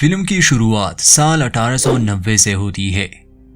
Film की शुरुआत साल 1890 से होती है,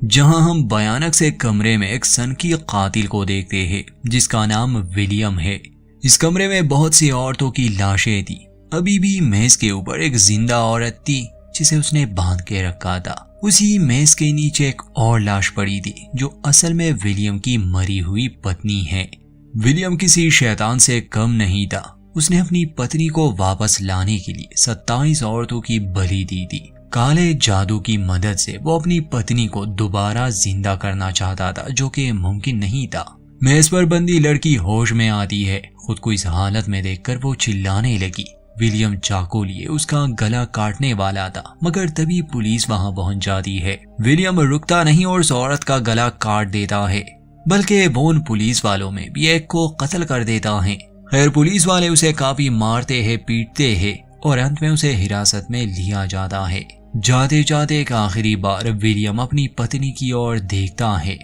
जहां हम भयानक से कमरे में एक सनकी कातिल को देखते हैं जिसका नाम विलियम है। इस कमरे में बहुत सी औरतों की लाशें थी। अभी भी मेज के ऊपर एक जिंदा औरत थी जिसे उसने बांध के रखा था। उसी मेज के नीचे एक और लाश पड़ी थी जो असल में विलियम की मरी हुई पत्नी है। विलियम किसी शैतान से कम नहीं था। उसने अपनी पत्नी को वापस लाने के लिए 27 औरतों की बलि दी थी। काले जादू की मदद से वो अपनी पत्नी को दोबारा जिंदा करना चाहता था, जो कि मुमकिन नहीं था। मेज पर बंदी लड़की होश में आती है। खुद को इस हालत में देखकर वो चिल्लाने लगी। विलियम चाकू लिए उसका गला काटने वाला था, मगर तभी पुलिस वहां पहुंच जाती है। विलियम रुकता नहीं और उस औरत का गला काट देता है, बल्कि वो उन पुलिस वालों में भी एक को कत्ल कर देता है। खैर, पुलिस वाले उसे काफी मारते हैं, पीटते हैं और अंत में उसे हिरासत में लिया जाता है। जाते जाते एक आखिरी बार विलियम अपनी पत्नी की ओर देखता है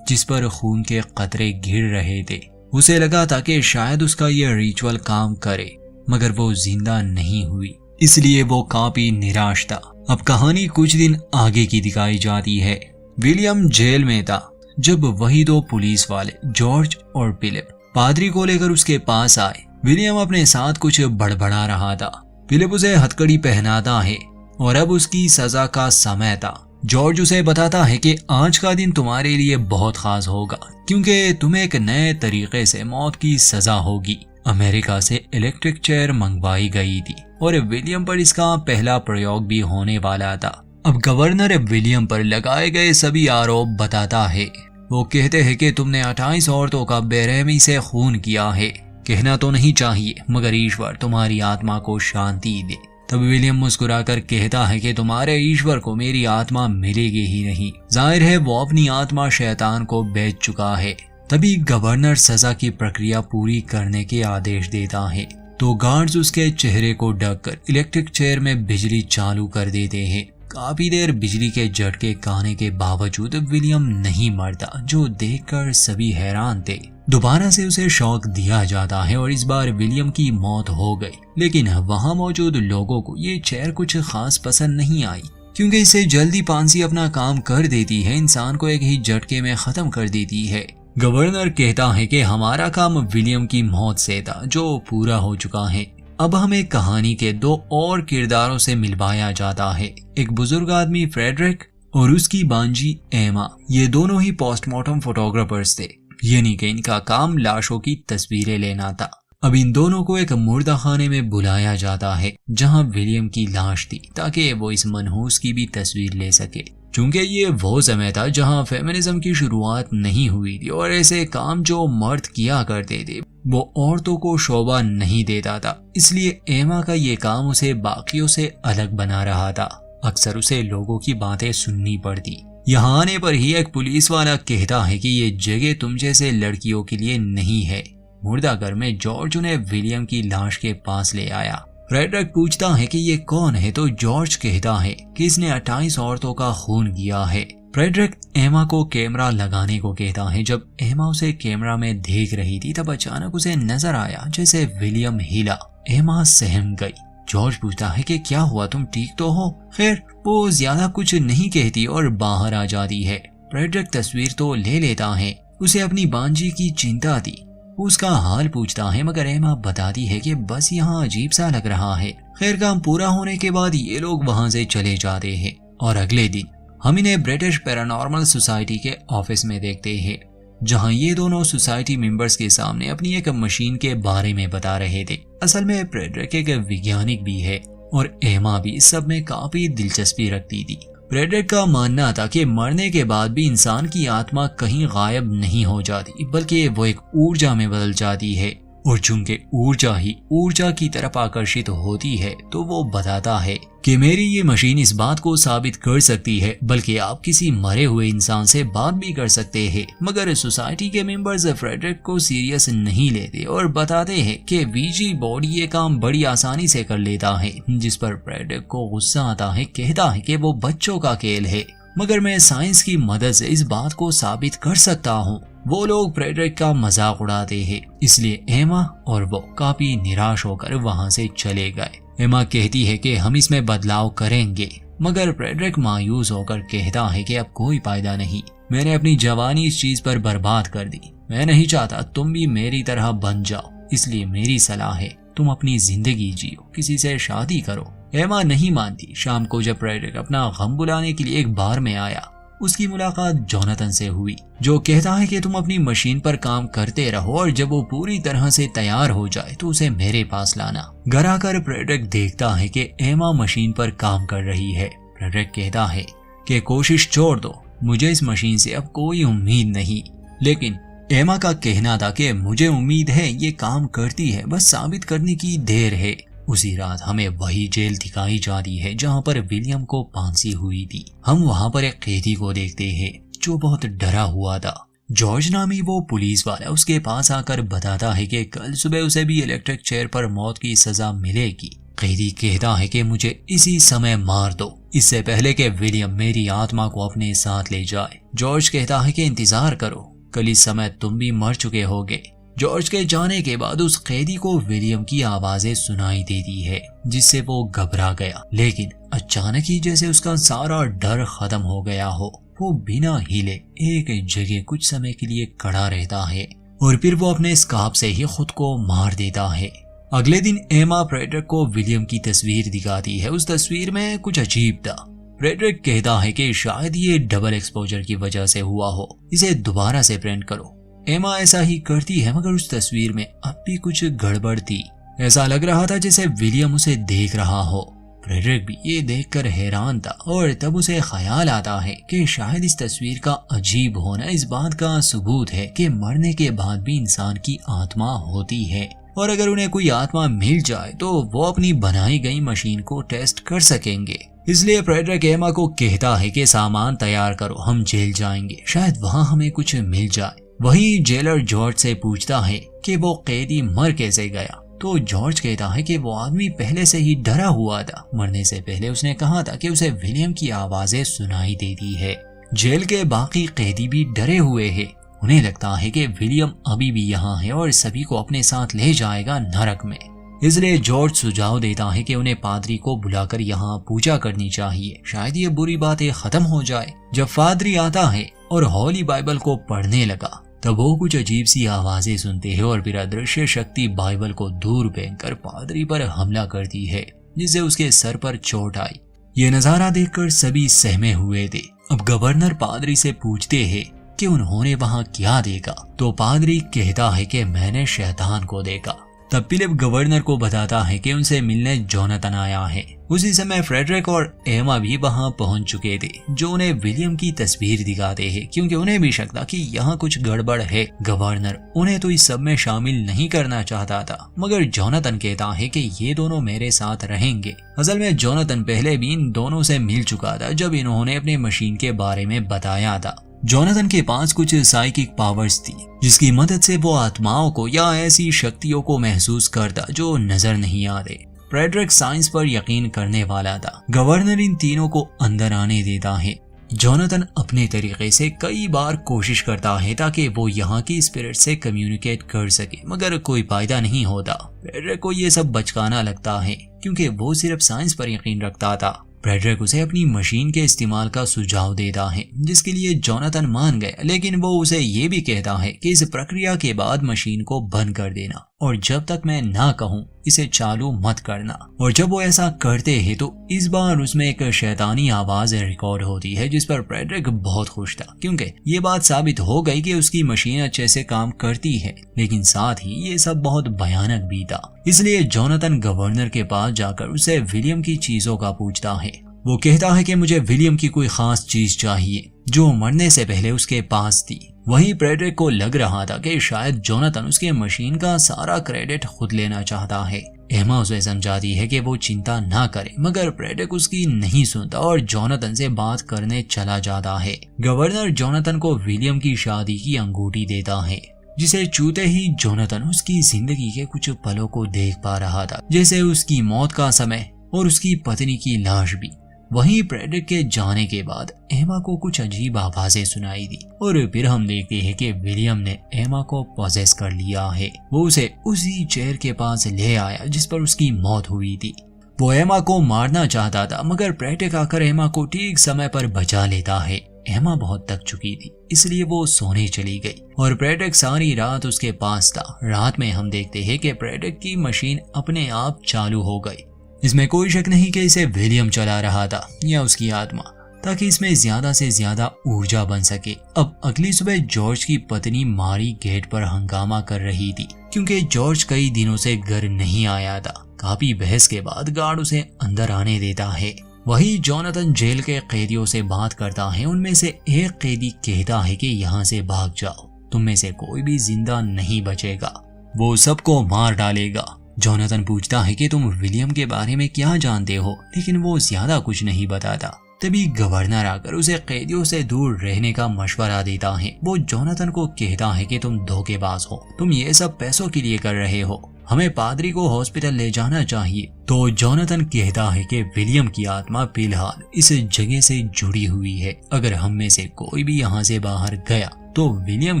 जिस पर खून के कतरे गिर रहे थे। उसे लगा था कि शायद उसका यह रिचुअल काम करे, मगर वो जिंदा नहीं हुई, इसलिए वो काफी निराश था। अब कहानी कुछ दिन आगे की दिखाई जाती है। विलियम जेल में था जब वही दो पुलिस वाले जॉर्ज और फिलिप पादरी को लेकर उसके पास आए। विलियम अपने साथ कुछ बड़बड़ा रहा था। फिलिप उसे हथकड़ी पहनाता है और अब उसकी सजा का समय था। जॉर्ज उसे बताता है कि आज का दिन तुम्हारे लिए बहुत खास होगा, क्योंकि तुम्हें एक नए तरीके से मौत की सजा होगी। अमेरिका से इलेक्ट्रिक चेयर मंगवाई गई थी और विलियम पर इसका पहला प्रयोग भी होने वाला था। अब गवर्नर विलियम पर लगाए गए सभी आरोप बताता है। वो कहते हैं कि तुमने 28 औरतों का बेरहमी से खून किया है। कहना तो नहीं चाहिए, मगर ईश्वर तुम्हारी आत्मा को शांति दे। तब विलियम मुस्कुराकर कहता है कि तुम्हारे ईश्वर को मेरी आत्मा मिलेगी ही नहीं। जाहिर है वो अपनी आत्मा शैतान को बेच चुका है। तभी गवर्नर सजा की प्रक्रिया पूरी करने के आदेश देता है, तो गार्ड्स उसके चेहरे को ढककर इलेक्ट्रिक चेयर में बिजली चालू कर देते हैं। काफी देर बिजली के झटके खाने के बावजूद विलियम नहीं मरता, जो देखकर सभी हैरान थे। दोबारा से उसे शॉक दिया जाता है और इस बार विलियम की मौत हो गई। लेकिन वहां मौजूद लोगों को ये चेयर कुछ खास पसंद नहीं आई, क्योंकि इसे जल्दी फांसी अपना काम कर देती है, इंसान को एक ही झटके में खत्म कर देती है। गवर्नर कहता है कि हमारा काम विलियम की मौत से था, जो पूरा हो चुका है। अब हमें कहानी के दो और किरदारों से मिलवाया जाता है, एक बुजुर्ग आदमी फ्रेडरिक और उसकी बांजी एमा। ये दोनों ही पोस्टमार्टम फोटोग्राफर्स थे, यानी कि इनका काम लाशों की तस्वीरें लेना था। अब इन दोनों को एक मुर्दा खाने में बुलाया जाता है जहां विलियम की लाश थी, ताकि वो इस मनहूस की भी तस्वीर ले सके। चूंकि ये वो समय था जहां फेमिनिज्म की शुरुआत नहीं हुई थी और ऐसे काम जो मर्द किया करते थे वो औरतों को शोभा नहीं देता था, इसलिए एमा का ये काम उसे बाकियों से अलग बना रहा था। अक्सर उसे लोगों की बातें सुननी पड़ती। यहाँ आने पर ही एक पुलिस वाला कहता है कि ये जगह तुम जैसे लड़कियों के लिए नहीं है। मुर्दा घर में जॉर्ज उन्हें विलियम की लाश के पास ले आया। फ्रेडरिक पूछता है कि ये कौन है, तो जॉर्ज कहता है कि इसने 28 औरतों का खून किया है। फ्रेडरिक एमा को कैमरा लगाने को कहता है। जब एमा उसे कैमरा में देख रही थी तब अचानक उसे नजर आया जैसे विलियम हिला। एमा सहम गई। जॉर्ज पूछता है कि क्या हुआ, तुम ठीक तो हो? खैर, वो ज्यादा कुछ नहीं कहती और बाहर आ जाती है। फ्रेडरिक तस्वीर तो ले लेता है। उसे अपनी बांजी की चिंता थी। उसका हाल पूछता है, मगर एमा बताती है कि बस यहाँ अजीब सा लग रहा है। खैर, काम पूरा होने के बाद ये लोग वहां से चले जाते हैं और अगले दिन हम इन्हें ब्रिटिश पैरानॉर्मल सोसाइटी के ऑफिस में देखते हैं, जहां ये दोनों सोसाइटी मेंबर्स के सामने अपनी एक मशीन के बारे में बता रहे थे। असल में फ्रेडरिक एक वैज्ञानिक भी है और एमा भी इस सब में काफी दिलचस्पी रखती थी। फ्रेडरिक का मानना था कि मरने के बाद भी इंसान की आत्मा कहीं गायब नहीं हो जाती, बल्कि वो एक ऊर्जा में बदल जाती है, और चूंकि ऊर्जा ही ऊर्जा की तरफ आकर्षित होती है, तो वो बताता है कि मेरी ये मशीन इस बात को साबित कर सकती है, बल्कि आप किसी मरे हुए इंसान से बात भी कर सकते हैं। मगर सोसाइटी के मेंबर्स फ्रेडरिक को सीरियस नहीं लेते और बताते हैं कि वीजी बॉडी ये काम बड़ी आसानी से कर लेता है, जिस पर फ्रेडरिक को गुस्सा आता है। कहता है कि वो बच्चों का खेल है, मगर मैं साइंस की मदद से इस बात को साबित कर सकता हूँ। वो लोग फ्रेडरिक का मजाक उड़ाते हैं, इसलिए एमा और वो काफी निराश होकर वहां से चले गए। एमा कहती है कि हम इसमें बदलाव करेंगे, मगर फ्रेडरिक मायूस होकर कहता है कि अब कोई फायदा नहीं, मैंने अपनी जवानी इस चीज पर बर्बाद कर दी। मैं नहीं चाहता तुम भी मेरी तरह बन जाओ, इसलिए मेरी सलाह है तुम अपनी जिंदगी जियो, किसी से शादी करो। एमा नहीं मानती। शाम को जब फ्रेडरिक अपना गम बुलाने के लिए एक बार में आया, उसकी मुलाकात जोनाथन से हुई, जो कहता है कि तुम अपनी मशीन पर काम करते रहो और जब वो पूरी तरह से तैयार हो जाए तो उसे मेरे पास लाना। घर आकर फ्रेडरिक देखता है कि एमा मशीन पर काम कर रही है। फ्रेडरिक कहता है कि कोशिश छोड़ दो, मुझे इस मशीन से अब कोई उम्मीद नहीं। लेकिन एमा का कहना था कि मुझे उम्मीद है, ये काम करती है, बस साबित करने की देर है। उसी रात हमें वही जेल दिखाई जाती है जहां पर विलियम को फांसी हुई थी। हम वहां पर एक कैदी को देखते हैं जो बहुत डरा हुआ था। जॉर्ज नामी वो पुलिस वाला उसके पास आकर बताता है कि कल सुबह उसे भी इलेक्ट्रिक चेयर पर मौत की सजा मिलेगी। कैदी कहता है कि मुझे इसी समय मार दो, इससे पहले कि विलियम मेरी आत्मा को अपने साथ ले जाए। जॉर्ज कहता है कि इंतजार करो, कल इस समय तुम भी मर चुके होगे। जॉर्ज के जाने के बाद उस कैदी को विलियम की आवाजें सुनाई देती है, जिससे वो घबरा गया। लेकिन अचानक ही जैसे उसका सारा डर खत्म हो गया हो, वो बिना हिले एक जगह कुछ समय के लिए खड़ा रहता है और फिर वो अपने स्कार्फ से ही खुद को मार देता है। अगले दिन एमा फ्रेडरिक को विलियम की तस्वीर दिखाती है। उस तस्वीर में कुछ अजीब था। फ्रेडरिक कहता है कि शायद ये डबल एक्सपोजर की वजह से हुआ हो, इसे दोबारा से प्रिंट करो। एमा ऐसा ही करती है, मगर उस तस्वीर में अब भी कुछ गड़बड़ थी। ऐसा लग रहा था जैसे विलियम उसे देख रहा हो। फ्रेडरिक भी ये देखकर हैरान था और तब उसे ख्याल आता है कि शायद इस तस्वीर का अजीब होना इस बात का सबूत है कि मरने के बाद भी इंसान की आत्मा होती है, और अगर उन्हें कोई आत्मा मिल जाए तो वो अपनी बनाई गई मशीन को टेस्ट कर सकेंगे। इसलिए फ्रेडरिक एमा को कहता है कि सामान तैयार करो, हम जेल जाएंगे, शायद वहाँ हमें कुछ मिल जाए। वही जेलर जॉर्ज से पूछता है कि वो कैदी मर कैसे गया, तो जॉर्ज कहता है कि वो आदमी पहले से ही डरा हुआ था। मरने से पहले उसने कहा था कि उसे विलियम की आवाजें सुनाई देती है। जेल के बाकी कैदी भी डरे हुए हैं। उन्हें लगता है कि विलियम अभी भी यहाँ है और सभी को अपने साथ ले जाएगा नरक में। इसलिए जॉर्ज सुझाव देता है कि उन्हें पादरी को बुलाकर यहाँ पूजा करनी चाहिए, शायद ये बुरी बातें खत्म हो जाए। जब पादरी आता है और हॉली बाइबल को पढ़ने लगा, तब वो कुछ अजीब सी आवाजें सुनते हैं और फिर अदृश्य शक्ति बाइबल को दूर फेंककर पादरी पर हमला करती है, जिससे उसके सर पर चोट आई। ये नजारा देखकर सभी सहमे हुए थे। अब गवर्नर पादरी से पूछते हैं कि उन्होंने वहां क्या देखा, तो पादरी कहता है कि मैंने शैतान को देखा। तब फिलिप गवर्नर को बताता है कि उनसे मिलने जोनाथन आया है। उसी समय फ्रेडरिक और एमा भी वहां पहुंच चुके थे, जो उन्हें विलियम की तस्वीर दिखाते हैं, क्योंकि उन्हें भी शक था कि यहाँ कुछ गड़बड़ है। गवर्नर उन्हें तो इस सब में शामिल नहीं करना चाहता था, मगर जोनाथन कहता है कि ये दोनों मेरे साथ रहेंगे। असल में जोनाथन पहले भी इन दोनों से मिल चुका था जब इन्होंने अपनी मशीन के बारे में बताया था। जोनाथन के पास कुछ साइकिक पावर्स थी, जिसकी मदद से वो आत्माओं को या ऐसी शक्तियों को महसूस करता जो नजर नहीं आते। फ्रेडरिक साइंस पर यकीन करने वाला था। गवर्नर इन तीनों को अंदर आने देता है। जोनाथन अपने तरीके से कई बार कोशिश करता है ताकि वो यहाँ की स्पिरिट से कम्युनिकेट कर सके, मगर कोई फायदा नहीं होता। फ्रेडरिक को ये सब बचकाना लगता है क्योंकि वो सिर्फ साइंस पर यकीन रखता था। फ्रेडरिक उसे अपनी मशीन के इस्तेमाल का सुझाव देता है, जिसके लिए जोनाथन मान गया, लेकिन वो उसे ये भी कहता है कि इस प्रक्रिया के बाद मशीन को बंद कर देना और जब तक मैं ना कहूँ इसे चालू मत करना। और जब वो ऐसा करते हैं तो इस बार उसमें एक शैतानी आवाज रिकॉर्ड होती है, जिस पर फ्रेडरिक बहुत खुश था, क्योंकि ये बात साबित हो गई कि उसकी मशीन अच्छे से काम करती है। लेकिन साथ ही ये सब बहुत भयानक भी था। इसलिए जोनाथन गवर्नर के पास जाकर उसे विलियम की चीजों का पूछता है। वो कहता है कि मुझे विलियम की कोई खास चीज चाहिए जो मरने से पहले उसके पास थी। वहीं फ्रेडरिक को लग रहा था कि शायद जोनाथन उसके मशीन का सारा क्रेडिट खुद लेना चाहता है। एमा उसे समझाती है कि वो चिंता ना करे, मगर फ्रेडरिक उसकी नहीं सुनता और जोनाथन से बात करने चला जाता है। गवर्नर जोनाथन को विलियम की शादी की अंगूठी देता है, जिसे छूते ही जोनाथन उसकी जिंदगी के कुछ पलों को देख पा रहा था, जैसे उसकी मौत का समय और उसकी पत्नी की लाश भी। वहीं फ्रेडरिक के जाने के बाद एमा को कुछ अजीब आवाजें सुनाई दी और फिर हम देखते हैं कि विलियम ने एमा को पॉजेस कर लिया है। वो उसे उसी चेयर के पास ले आया जिस पर उसकी मौत हुई थी। वो एमा को मारना चाहता था मगर प्रेटिक आकर एमा को ठीक समय पर बचा लेता है। एमा बहुत थक चुकी थी इसलिए वो सोने चली गई और प्रेटिक सारी रात उसके पास था। रात में हम देखते हैं कि प्रेटिक की मशीन अपने आप चालू हो गई। इसमें कोई शक नहीं कि इसे विलियम चला रहा था या उसकी आत्मा, ताकि इसमें ज्यादा से ज्यादा ऊर्जा बन सके। अब अगली सुबह जॉर्ज की पत्नी मारी गेट पर हंगामा कर रही थी क्योंकि जॉर्ज कई दिनों से घर नहीं आया था। काफी बहस के बाद गार्ड उसे अंदर आने देता है। वही जोनाथन जेल के कैदियों से बात करता है। उनमें से एक कैदी कहता है कि यहाँ से भाग जाओ, तुम में से कोई भी जिंदा नहीं बचेगा, वो सबको मार डालेगा। जोनाथन पूछता है कि तुम विलियम के बारे में क्या जानते हो, लेकिन वो ज्यादा कुछ नहीं बताता। तभी गवर्नर आकर उसे कैदियों से दूर रहने का मशवरा देता है। वो जोनाथन को कहता है कि तुम धोखेबाज हो, तुम ये सब पैसों के लिए कर रहे हो, हमें पादरी को हॉस्पिटल ले जाना चाहिए। तो जोनाथन कहता है कि विलियम की आत्मा फिलहाल इस जगह से जुड़ी हुई है। अगर हम में से कोई भी यहाँ से बाहर गया तो विलियम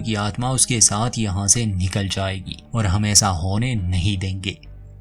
की आत्मा उसके साथ यहाँ से निकल जाएगी और हम ऐसा होने नहीं देंगे,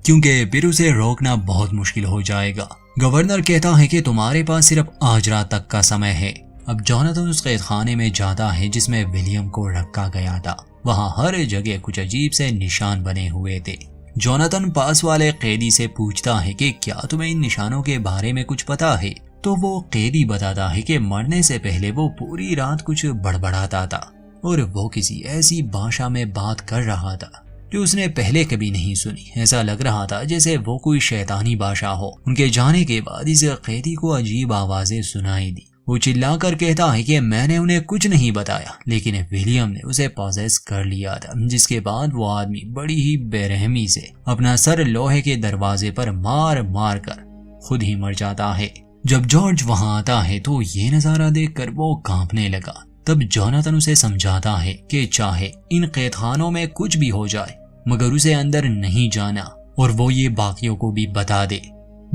क्योंकि फिर उसे रोकना बहुत मुश्किल हो जाएगा। गवर्नर कहता है कि तुम्हारे पास सिर्फ आज रात तक का समय है। अब जोनाथन उस कैद खाने में जाता है जिसमें विलियम को रखा गया था। वहाँ हर जगह कुछ अजीब से निशान बने हुए थे। जोनाथन पास वाले कैदी से पूछता है कि क्या तुम्हें इन निशानों के बारे में कुछ पता है? तो वो कैदी बताता है कि मरने से पहले वो पूरी रात कुछ बड़बड़ाता था और वो किसी ऐसी भाषा में बात कर रहा था जो उसने पहले कभी नहीं सुनी। ऐसा लग रहा था जैसे वो कोई शैतानी भाषा हो। उनके जाने के बाद इस कैदी को अजीब आवाजें सुनाई दी। वो चिल्लाकर कहता है कि मैंने उन्हें कुछ नहीं बताया, लेकिन विलियम ने उसे पॉसेस कर लिया था। जिसके बाद वो आदमी बड़ी ही बेरहमी से अपना सर लोहे के दरवाजे पर मार मार कर खुद ही मर जाता है। जब जॉर्ज वहां आता है तो ये नजारा देखकर वो कांपने लगा। तब जोनाथन उसे समझाता है कि चाहे इन कैदखानों में कुछ भी हो जाए मगर उसे अंदर नहीं जाना और वो ये बाकियों को भी बता दे।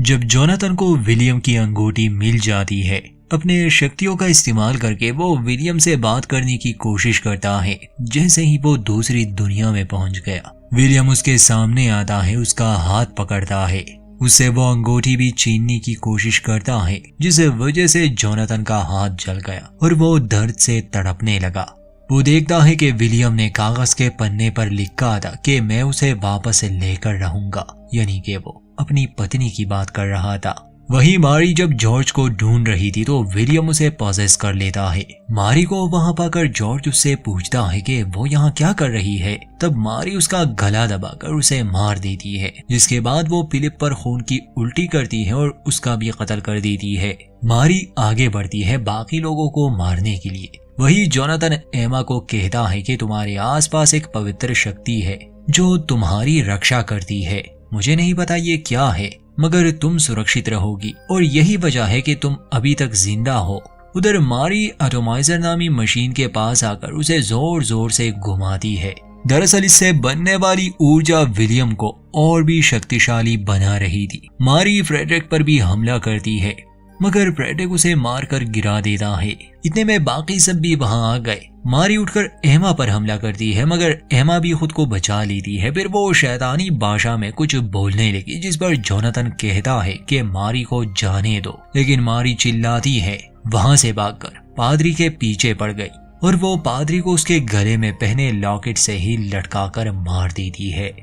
जब जोनाथन को विलियम की अंगूठी मिल जाती है, अपने शक्तियों का इस्तेमाल करके वो विलियम से बात करने की कोशिश करता है। जैसे ही वो दूसरी दुनिया में पहुंच गया, विलियम उसके सामने आता है, उसका हाथ पकड़ता है, उससे वो अंगूठी भी छीनने की कोशिश करता है, जिस वजह से जोनाथन का हाथ जल गया और वो दर्द से तड़पने लगा। वो देखता है कि विलियम ने कागज के पन्ने पर लिखा था कि मैं उसे वापस लेकर रहूंगा, यानी कि वो अपनी पत्नी की बात कर रहा था। वही मारी जब जॉर्ज को ढूंढ रही थी तो विलियम उसे पॉसेस कर लेता है। मारी को वहां पाकर जॉर्ज उससे पूछता है कि वो यहाँ क्या कर रही है। तब मारी उसका गला दबाकर उसे मार देती है, जिसके बाद वो फिलिप पर खून की उल्टी करती है और उसका भी कत्ल कर देती है। मारी आगे बढ़ती है बाकी लोगों को मारने के लिए। वही जोनाथन एमा को कहता है कि तुम्हारे आसपास एक पवित्र शक्ति है जो तुम्हारी रक्षा करती है। मुझे नहीं पता ये क्या है, मगर तुम सुरक्षित रहोगी और यही वजह है कि तुम अभी तक जिंदा हो। उधर मारी एटोमाइजर नामी मशीन के पास आकर उसे जोर जोर से घुमाती है। दरअसल इससे बनने वाली ऊर्जा विलियम को और भी शक्तिशाली बना रही थी। मारी फ्रेडरिक पर भी हमला करती है मगर फ्रेडरिक उसे मारकर गिरा देता है। इतने में बाकी सब भी वहां आ गए। मारी उठकर एमा पर हमला करती है मगर एमा भी खुद को बचा लेती है। फिर वो शैतानी भाषा में कुछ बोलने लगी, जिस पर जोनाथन कहता है कि मारी को जाने दो, लेकिन मारी चिल्लाती है। वहां से भागकर पादरी के पीछे पड़ गई और वो पादरी को उसके गले में पहने लॉकेट से ही लटकाकर मार देती है।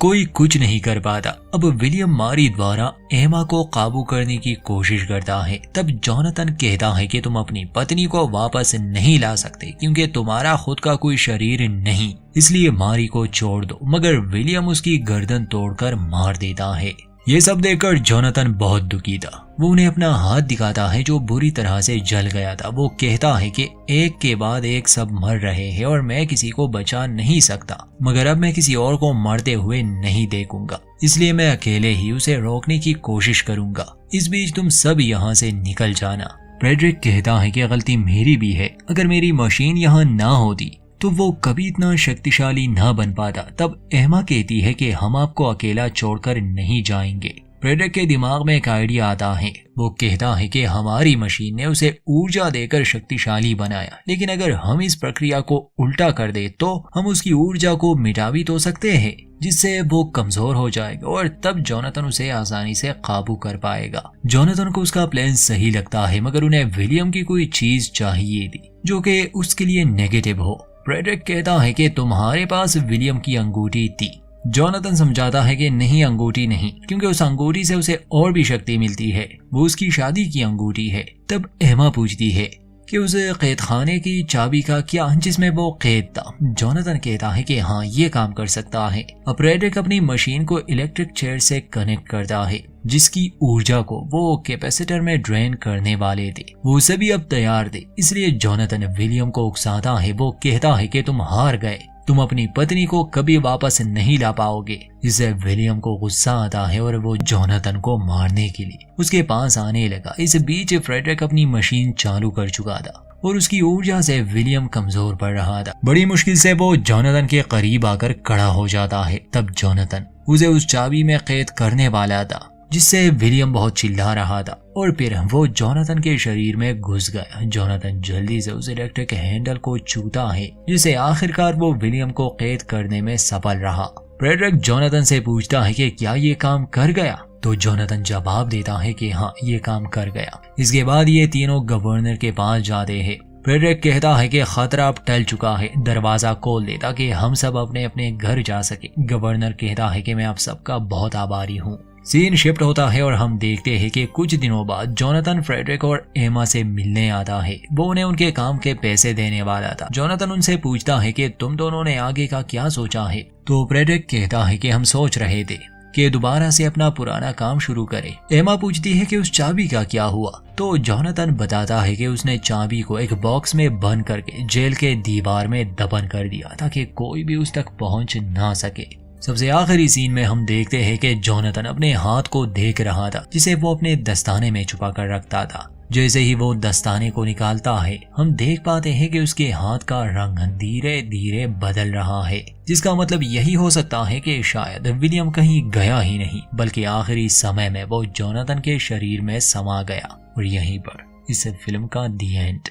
कोई कुछ नहीं कर पाता। अब विलियम मारी द्वारा एमा को काबू करने की कोशिश करता है। तब जोनाथन कहता है कि तुम अपनी पत्नी को वापस नहीं ला सकते क्योंकि तुम्हारा खुद का कोई शरीर नहीं, इसलिए मारी को छोड़ दो। मगर विलियम उसकी गर्दन तोड़कर मार देता है। ये सब देखकर जोनाथन बहुत दुखी था। वो उन्हें अपना हाथ दिखाता है जो बुरी तरह से जल गया था। वो कहता है कि एक के बाद एक सब मर रहे हैं और मैं किसी को बचा नहीं सकता, मगर अब मैं किसी और को मरते हुए नहीं देखूंगा, इसलिए मैं अकेले ही उसे रोकने की कोशिश करूंगा। इस बीच तुम सब यहाँ से निकल जाना। फ्रेडरिक कहता है कि गलती मेरी भी है। अगर मेरी मशीन यहाँ ना होती तो वो कभी इतना शक्तिशाली ना बन पाता। तब एमा कहती है कि हम आपको अकेला छोड़कर नहीं जाएंगे। फ्रेडरिक के दिमाग में एक आइडिया आता है। वो कहता है कि हमारी मशीन ने उसे ऊर्जा देकर शक्तिशाली बनाया, लेकिन अगर हम इस प्रक्रिया को उल्टा कर दे तो हम उसकी ऊर्जा को मिटा भी तो सकते हैं, जिससे वो कमजोर हो जाएगा और तब जोनाथन उसे आसानी से काबू कर पाएगा। जोनाथन को उसका प्लान सही लगता है, मगर उन्हें विलियम की कोई चीज चाहिए थी जो कि उसके लिए नेगेटिव हो। फ्रेडरिक कहता है कि तुम्हारे पास विलियम की अंगूठी थी। जोनाथन समझाता है कि नहीं, अंगूठी नहीं, क्योंकि उस अंगूठी से उसे और भी शक्ति मिलती है, वो उसकी शादी की अंगूठी है। तब एमा पूछती है कि उस कैद खाने की चाबी का क्या, जिसमें वो कैद था। जोनाथन कहता है कि हाँ, ये काम कर सकता है। अब फ्रेडरिक अपनी मशीन को इलेक्ट्रिक चेयर से कनेक्ट करता है, जिसकी ऊर्जा को वो कैपेसिटर में ड्रेन करने वाले थे। वो सभी अब तैयार थे, इसलिए जोनाथन विलियम को उकसाता है। वो कहता है कि तुम हार गए, तुम अपनी पत्नी को कभी वापस नहीं ला पाओगे। इससे विलियम को गुस्सा आता है और वो जोनाथन को मारने के लिए उसके पास आने लगा। इस बीच फ्रेडरिक अपनी मशीन चालू कर चुका था और उसकी ऊर्जा से विलियम कमजोर पड़ रहा था। बड़ी मुश्किल से वो जोनाथन के करीब आकर खड़ा हो जाता है। तब जोनाथन उसे उस चाबी में कैद करने वाला था, जिससे विलियम बहुत चिल्ला रहा था और फिर वो जोनाथन के शरीर में घुस गया। जोनाथन जल्दी से उस इलेक्ट्रिक हैंडल को छूता है, जिससे आखिरकार वो विलियम को कैद करने में सफल रहा। फ्रेडरिक जोनाथन से पूछता है कि क्या ये काम कर गया, तो जोनाथन जवाब देता है कि हाँ, ये काम कर गया। इसके बाद ये तीनों गवर्नर के पास जाते हैं। फ्रेडरिक कहता है कि खतरा अब टल चुका है, दरवाजा खोल दे ताकि हम सब अपने अपने घर जा सके। गवर्नर कहता है कि मैं आप सबका बहुत आभारी हूँ। सीन शिफ्ट होता है और हम देखते हैं कि कुछ दिनों बाद जोनाथन फ्रेडरिक और एमा से मिलने आता है। वो उन्हें उनके काम के पैसे देने वाला था। जोनाथन उनसे पूछता है कि तुम दोनों ने आगे का क्या सोचा है, तो फ्रेडरिक कहता है कि हम सोच रहे थे कि दोबारा से अपना पुराना काम शुरू करें। एमा पूछती है कि उस चाबी का क्या हुआ, तो जोनाथन बताता है कि उसने चाबी को एक बॉक्स में बंद करके जेल के दीवार में दफन कर दिया ताकि कोई भी उस तक पहुंच ना सके। सबसे आखिरी सीन में हम देखते हैं कि जोनाथन अपने हाथ को देख रहा था, जिसे वो अपने दस्ताने में छुपा कर रखता था। जैसे ही वो दस्ताने को निकालता है, हम देख पाते हैं कि उसके हाथ का रंग धीरे धीरे बदल रहा है, जिसका मतलब यही हो सकता है कि शायद विलियम कहीं गया ही नहीं, बल्कि आखिरी समय में वो जोनाथन के शरीर में समा गया। और यहीं पर इस फिल्म का दी एंड।